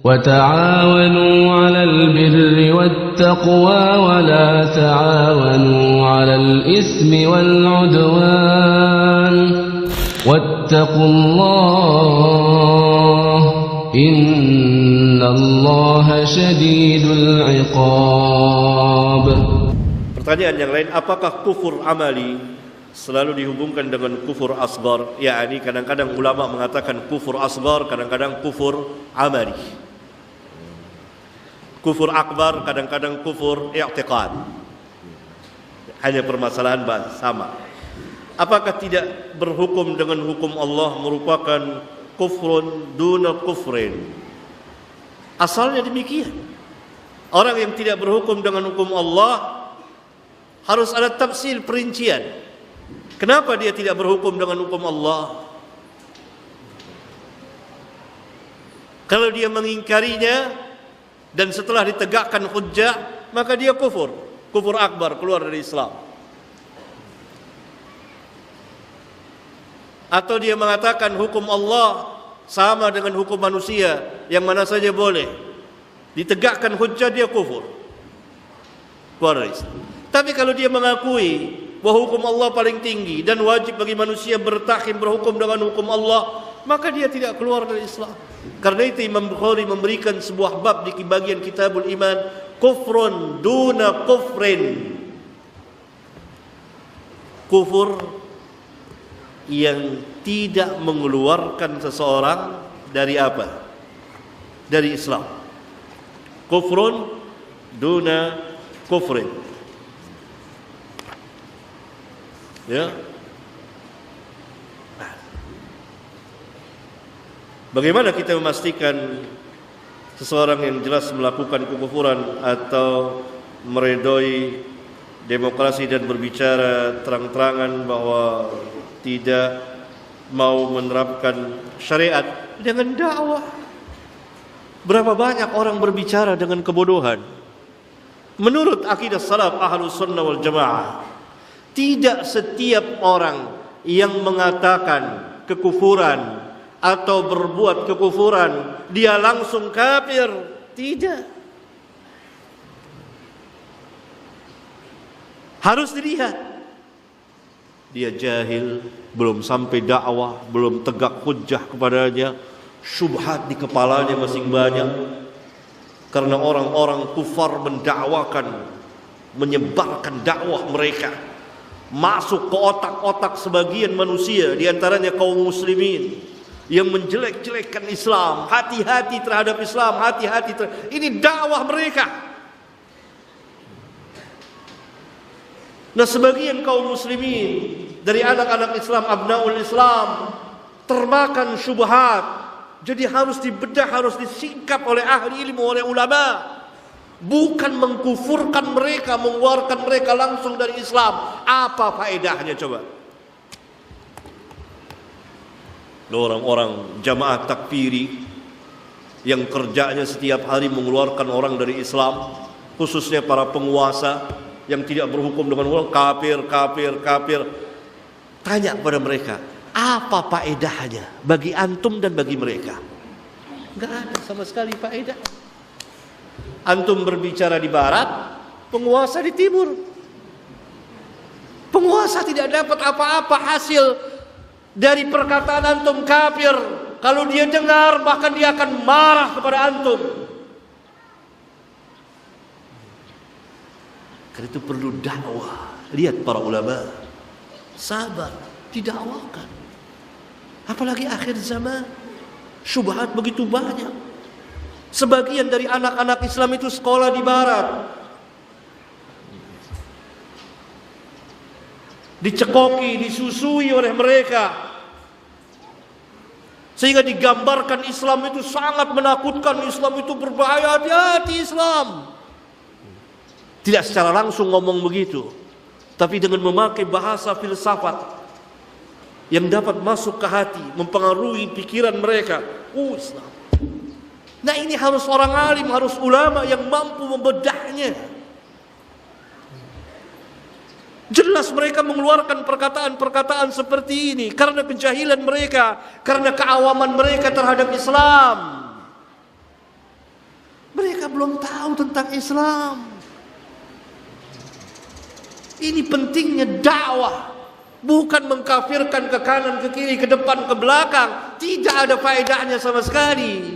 وتعاونوا على البر والتقوى ولا تعاونوا على الإثم والعدوان واتقوا الله إن الله شديد العقاب. Pertanyaan yang lain, apakah kufur amali selalu dihubungkan dengan kufur asghar? Yakni kadang-kadang ulama mengatakan kufur asghar, kadang-kadang kufur amali. Kufur akbar, kadang-kadang kufur i'tiqad. Hanya permasalahan bahasa sama. Apakah tidak berhukum dengan hukum Allah merupakan kufrun duna kufrin? Asalnya demikian. Orang yang tidak berhukum dengan hukum Allah harus ada tafsir, perincian. Kenapa dia tidak berhukum dengan hukum Allah? Kalau dia mengingkarinya dan setelah ditegakkan hujjah, maka dia kufur akbar, keluar dari Islam. Atau dia mengatakan hukum Allah sama dengan hukum manusia, yang mana saja boleh. Ditegakkan hujjah, dia kufur, keluar dari Islam. Tapi kalau dia mengakui bahwa hukum Allah paling tinggi dan wajib bagi manusia bertakhim berhukum dengan hukum Allah, maka dia tidak keluar dari Islam. Karena itu Imam Bukhari memberikan sebuah bab di bagian Kitabul Iman, kufrun duna kufrin. Kufur yang tidak mengeluarkan seseorang dari apa? Dari Islam. Kufrun duna kufrin. Ya. Bagaimana kita memastikan seseorang yang jelas melakukan kekufuran atau meredoi demokrasi dan berbicara terang-terangan bahwa tidak mau menerapkan syariat dengan dakwah? Berapa banyak orang berbicara dengan kebodohan? Menurut akidah salaf ahlus sunnah wal jamaah, tidak setiap orang yang mengatakan kekufuran atau berbuat kekufuran dia langsung kafir. Tidak. Harus dilihat dia jahil, belum sampai dakwah, belum tegak hujjah kepadanya, syubhat di kepalanya masih banyak. Karena orang-orang kufar mendakwakan, menyebarkan dakwah mereka masuk ke otak-otak sebagian manusia, di antaranya kaum muslimin, yang menjelek-jelekkan Islam. Hati-hati terhadap Islam, hati-hati ini dakwah mereka. Nah, sebagian kaum muslimin dari anak-anak Islam, abnaul Islam, termakan syubhat. Jadi harus dibedah, harus disingkap oleh ahli ilmu, oleh ulama. Bukan mengkufurkan mereka, mengeluarkan mereka langsung dari Islam. Apa faedahnya coba? Orang-orang jamaah takfiri yang kerjanya setiap hari mengeluarkan orang dari Islam, khususnya para penguasa yang tidak berhukum dengan orang, kafir. Tanya kepada mereka, apa faedahnya bagi antum dan bagi mereka? Enggak ada sama sekali faedah. Antum berbicara di barat, penguasa di timur. Penguasa tidak dapat apa-apa hasil dari perkataan antum kafir. Kalau dia dengar, bahkan dia akan marah kepada antum. Karena itu perlu dakwah. Lihat para ulama, sabar, didakwakan. Apalagi akhir zaman, syubhat begitu banyak. Sebagian dari anak-anak Islam itu sekolah di barat, dicekoki, disusui oleh mereka, sehingga digambarkan Islam itu sangat menakutkan, Islam itu berbahaya, hati-hati Islam. Tidak secara langsung ngomong begitu, tapi dengan memakai bahasa filsafat yang dapat masuk ke hati, mempengaruhi pikiran mereka. Islam. Nah, ini harus orang alim, harus ulama yang mampu membedahnya. Jelas mereka mengeluarkan perkataan-perkataan seperti ini karena kejahilan mereka, karena keawaman mereka terhadap Islam. mereka belum tahu tentang Islam. Ini pentingnya dakwah, bukan mengkafirkan ke kanan, ke kiri, ke depan, ke belakang. Tidak ada faedahnya sama sekali.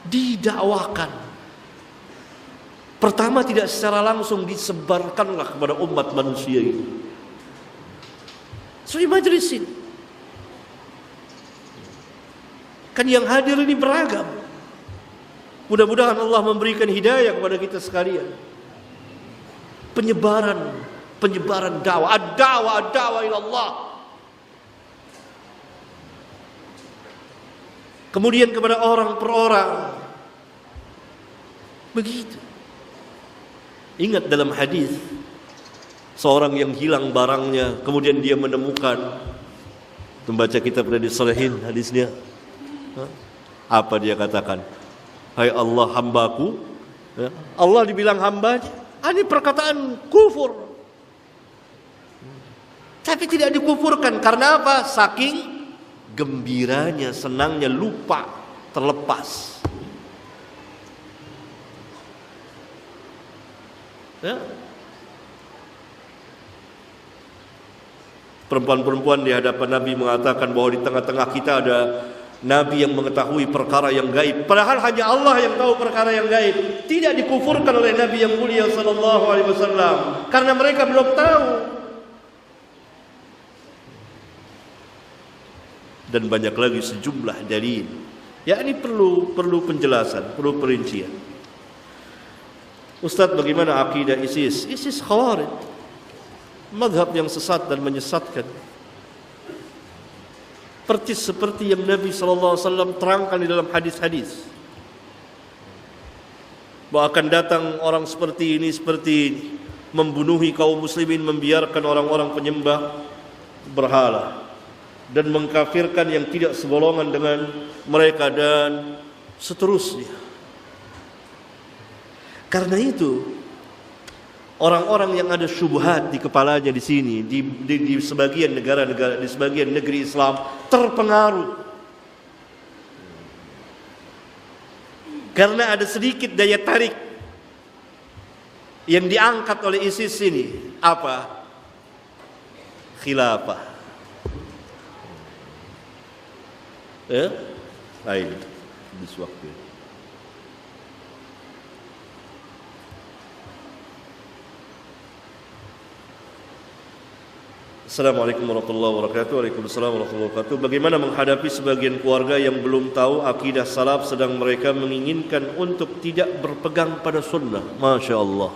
Didakwakan. Pertama, tidak secara langsung disebarkanlah kepada umat manusia ini. So, majelis ini kan yang hadir ini beragam. Mudah-mudahan Allah memberikan hidayah kepada kita sekalian. Penyebaran dakwah, ad-dakwah ila Allah. Kemudian kepada orang per orang. Begitu. Ingat dalam hadis, seorang yang hilang barangnya, kemudian dia menemukan. Membaca kitab dari Salihin hadisnya. Apa dia katakan? Hai Allah, hambaku. Allah dibilang hambanya. Ini perkataan kufur. Tapi tidak dikufurkan. Karena apa? Saking gembiranya, senangnya, lupa, terlepas. Perempuan-perempuan di hadapan Nabi mengatakan bahwa di tengah-tengah kita ada Nabi yang mengetahui perkara yang gaib. Padahal hanya Allah yang tahu perkara yang gaib. Tidak dikufurkan oleh Nabi yang mulia sallallahu alaihi wasallam karena mereka belum tahu. Dan banyak lagi sejumlah dalil. Ya, ini perlu penjelasan, perlu perincian. Ustaz, bagaimana akidah ISIS? ISIS Khawarij, mazhab yang sesat dan menyesatkan. Persis seperti yang Nabi SAW terangkan di dalam hadis-hadis, bahwa akan datang orang seperti ini, membunuhi kaum muslimin, membiarkan orang-orang penyembah berhala, dan mengkafirkan yang tidak segolongan dengan mereka, dan seterusnya. Karena itu, orang-orang yang ada syubhat di kepalanya di sini, di sebagian negara-negara, di sebagian negeri Islam, terpengaruh. Karena ada sedikit daya tarik yang diangkat oleh ISIS ini. Apa? Khilafah. Ini di waktu. Assalamualaikum warahmatullahi wabarakatuh. Waalaikumsalam warahmatullahi wabarakatuh. Bagaimana menghadapi sebagian keluarga yang belum tahu akidah salaf, sedang mereka menginginkan untuk tidak berpegang pada sunnah? Masya Allah.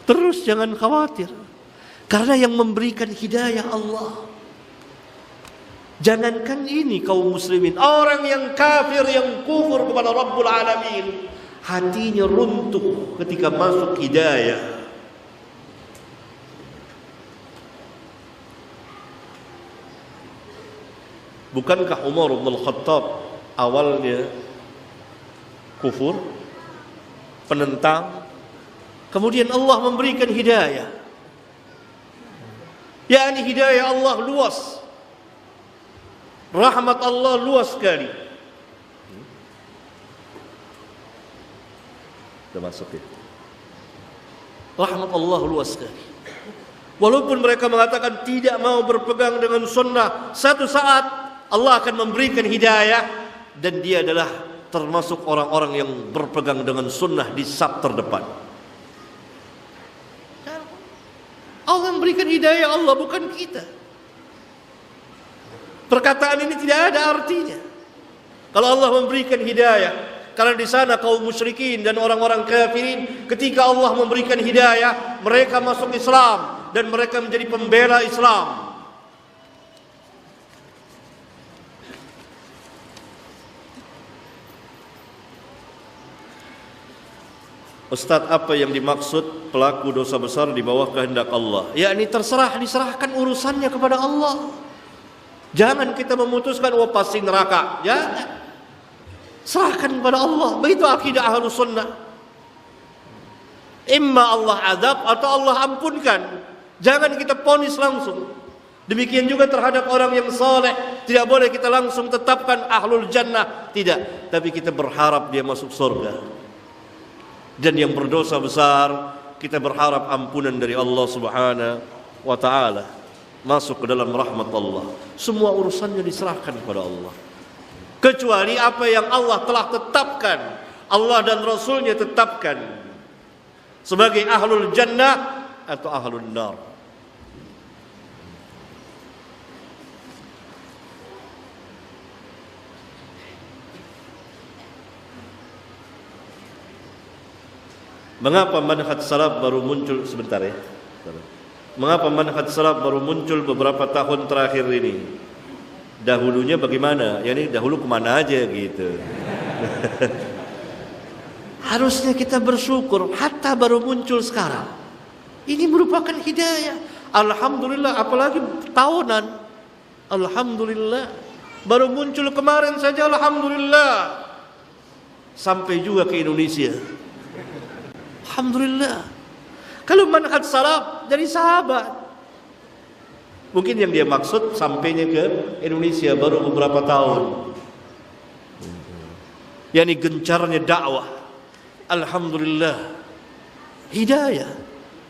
Terus jangan khawatir, karena yang memberikan hidayah Allah. Jangankan ini kaum muslimin, orang yang kafir, yang kufur kepada Rabbul Alamin, hatinya runtuh ketika masuk hidayah. Bukankah Umar bin Khattab awalnya kufur, penentang, kemudian Allah memberikan hidayah. yakni hidayah Allah luas, rahmat Allah luas sekali. Sudah masuk ya? Rahmat Allah luas sekali. Walaupun mereka mengatakan tidak mau berpegang dengan sunnah, satu saat Allah akan memberikan hidayah, dan dia adalah termasuk orang-orang yang berpegang dengan sunnah di saf terdepan. Allah memberikan hidayah, Allah, bukan kita. Perkataan ini tidak ada artinya kalau Allah memberikan hidayah, karena di sana kaum musyrikin dan orang-orang kafirin, ketika Allah memberikan hidayah, mereka masuk Islam dan mereka menjadi pembela Islam. Ustaz, apa yang dimaksud pelaku dosa besar di bawah kehendak Allah? Yakni terserah, diserahkan urusannya kepada Allah. Jangan kita memutuskan, oh pasti neraka. Jangan. Serahkan kepada Allah. Begitu akidah Ahlus Sunnah. Imma Allah azab atau Allah ampunkan. Jangan kita ponis langsung. Demikian juga terhadap orang yang saleh, tidak boleh kita langsung tetapkan ahlul jannah, tidak, tapi kita berharap dia masuk surga. Dan yang berdosa besar, kita berharap ampunan dari Allah Subhanahu wa taala, masuk ke dalam rahmat Allah. Semua urusannya diserahkan kepada Allah, kecuali apa yang Allah telah tetapkan, Allah dan Rasulnya tetapkan sebagai ahlul jannah atau ahlul nar. Mengapa manhaj salaf baru muncul sebentar ya? Mengapa manhaj salaf baru muncul beberapa tahun terakhir ini? Dahulunya bagaimana? Ya ini dahulu kemana aja gitu. Harusnya kita bersyukur, hatta baru muncul sekarang. Ini merupakan hidayah. Alhamdulillah, apalagi tahunan. Alhamdulillah. Baru muncul kemarin saja, alhamdulillah. Sampai juga ke Indonesia. Alhamdulillah. Kalau manhaj salaf dari sahabat, mungkin yang dia maksud sampainya ke Indonesia baru beberapa tahun. Yani gencarnya dakwah. Alhamdulillah. Hidayah.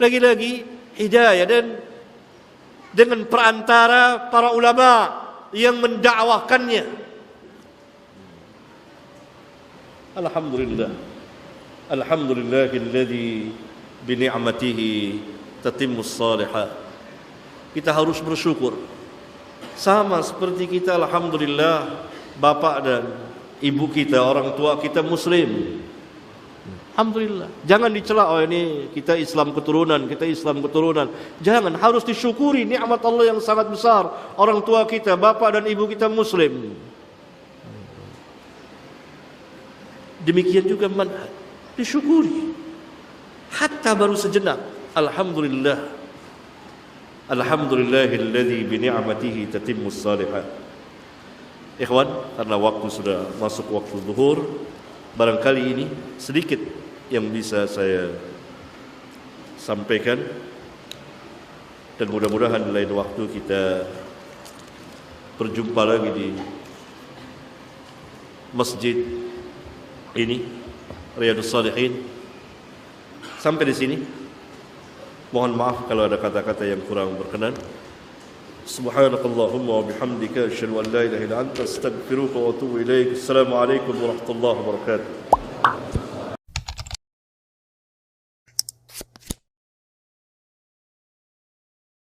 Lagi-lagi hidayah, dan dengan perantara para ulama yang mendakwahkannya. Alhamdulillah. Alhamdulillahilladzi bi ni'matihi tatimmus shalihat. Kita harus bersyukur. Sama seperti kita alhamdulillah bapak dan ibu kita, orang tua kita muslim. Alhamdulillah. Jangan dicela, oh ini kita Islam keturunan, kita Islam keturunan. Jangan, harus disyukuri nikmat Allah yang sangat besar. Orang tua kita, bapak dan ibu kita muslim. Demikian juga manhaj, disyukuri. Hatta baru sejenak, alhamdulillah. Alhamdulillahilladzi bi ni'matihi tatimmus shalihat. Ikhwan, karena waktu sudah masuk waktu zuhur, barangkali ini sedikit yang bisa saya sampaikan, dan mudah-mudahan lain waktu kita berjumpa lagi di masjid ini, Riyadhus Shalihin. Sampai di sini. Mohon maaf kalau ada kata-kata yang kurang berkenan. Subhanakallahumma wa bihamdika asyhadu an la ilaha illa anta astaghfiruka wa atubu ilaik. Assalamualaikum warahmatullahi wabarakatuh.